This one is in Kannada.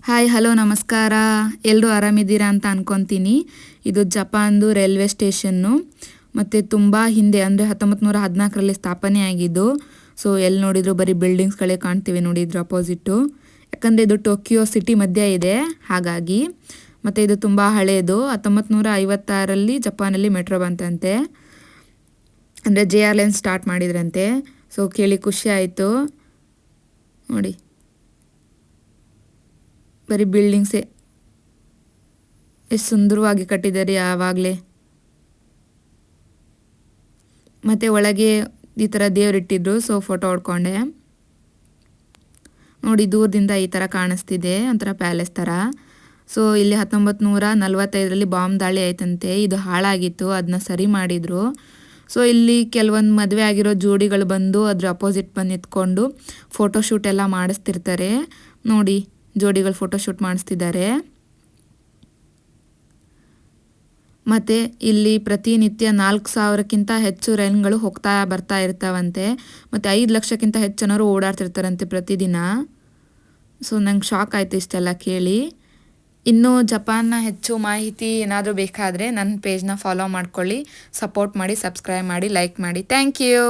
ಹಾಯ್ ಹಲೋ ನಮಸ್ಕಾರ. ಎಲ್ಲರೂ ಆರಾಮಿದ್ದೀರಾ ಅಂತ ಅನ್ಕೊತೀನಿ. ಇದು ಜಪಾನ್ದು ರೈಲ್ವೆ ಸ್ಟೇಷನ್ನು ಮತ್ತು ತುಂಬ ಹಿಂದೆ ಅಂದರೆ 1914ರಲ್ಲಿ ಸ್ಥಾಪನೆ ಆಗಿದ್ದು. ಸೊ ಎಲ್ಲಿ ನೋಡಿದ್ರು ಬರೀ ಬಿಲ್ಡಿಂಗ್ಸ್ಗಳೇ ಕಾಣ್ತೀವಿ ನೋಡಿ ಇದ್ರ ಅಪೋಸಿಟ್ಟು. ಯಾಕಂದರೆ ಇದು ಟೋಕಿಯೋ ಸಿಟಿ ಮಧ್ಯೆ ಇದೆ ಹಾಗಾಗಿ. ಮತ್ತು ಇದು ತುಂಬ ಹಳೆಯದು. 1956ರಲ್ಲಿ ಜಪಾನಲ್ಲಿ ಮೆಟ್ರೋ ಬಂತಂತೆ, ಅಂದರೆ JR ಲೈನ್ ಸ್ಟಾರ್ಟ್ ಮಾಡಿದ್ರಂತೆ. ಸೊ ಕೇಳಿ ಖುಷಿ ಆಯಿತು ನೋಡಿ, ಬರೀ ಬಿಲ್ಡಿಂಗ್ಸೇ ಎಷ್ಟು ಸುಂದರವಾಗಿ ಕಟ್ಟಿದ್ದಾರೆ ಆವಾಗಲೇ. ಮತ್ತು ಒಳಗೆ ಈ ಥರ ದೇವರಿಟ್ಟಿದ್ರು. ಸೊ ಫೋಟೋ ಹೊಡ್ಕೊಂಡೆ ನೋಡಿ, ದೂರದಿಂದ ಈ ಥರ ಕಾಣಿಸ್ತಿದೆ, ಒಂಥರ ಪ್ಯಾಲೇಸ್ ಥರ. ಸೊ ಇಲ್ಲಿ 1945ರಲ್ಲಿ ಬಾಂಬ್ ದಾಳಿ ಆಯ್ತಂತೆ, ಇದು ಹಾಳಾಗಿತ್ತು, ಅದನ್ನ ಸರಿ ಮಾಡಿದರು. ಸೊ ಇಲ್ಲಿ ಕೆಲವೊಂದು ಮದುವೆ ಆಗಿರೋ ಜೋಡಿಗಳು ಬಂದು ಅದ್ರ ಅಪೋಸಿಟ್ ಬಂದು ನಿಂತ್ಕೊಂಡು ಫೋಟೋಶೂಟ್ ಎಲ್ಲ ಮಾಡಿಸ್ತಿರ್ತಾರೆ ನೋಡಿ. ಜೋಡಿಗಳು ಫೋಟೋಶೂಟ್ ಮಾಡಿಸ್ತಿದ್ದಾರೆ. ಮತ್ತು ಇಲ್ಲಿ ಪ್ರತಿನಿತ್ಯ 4000ಕ್ಕಿಂತ ಹೆಚ್ಚು ರೈಲ್ಗಳು ಹೋಗ್ತಾ ಬರ್ತಾ ಇರ್ತಾವಂತೆ. ಮತ್ತು 5 ಲಕ್ಷಕ್ಕಿಂತ ಹೆಚ್ಚು ಜನರು ಓಡಾಡ್ತಿರ್ತಾರಂತೆ ಪ್ರತಿದಿನ. ಸೊ ನಂಗೆ ಶಾಕ್ ಆಯಿತು ಇಷ್ಟೆಲ್ಲ ಕೇಳಿ. ಇನ್ನೂ ಜಪಾನ್ನ ಹೆಚ್ಚು ಮಾಹಿತಿ ಏನಾದರೂ ಬೇಕಾದರೆ ನನ್ನ ಪೇಜ್ನ ಫಾಲೋ ಮಾಡ್ಕೊಳ್ಳಿ, ಸಪೋರ್ಟ್ ಮಾಡಿ, ಸಬ್ಸ್ಕ್ರೈಬ್ ಮಾಡಿ, ಲೈಕ್ ಮಾಡಿ. Thank you.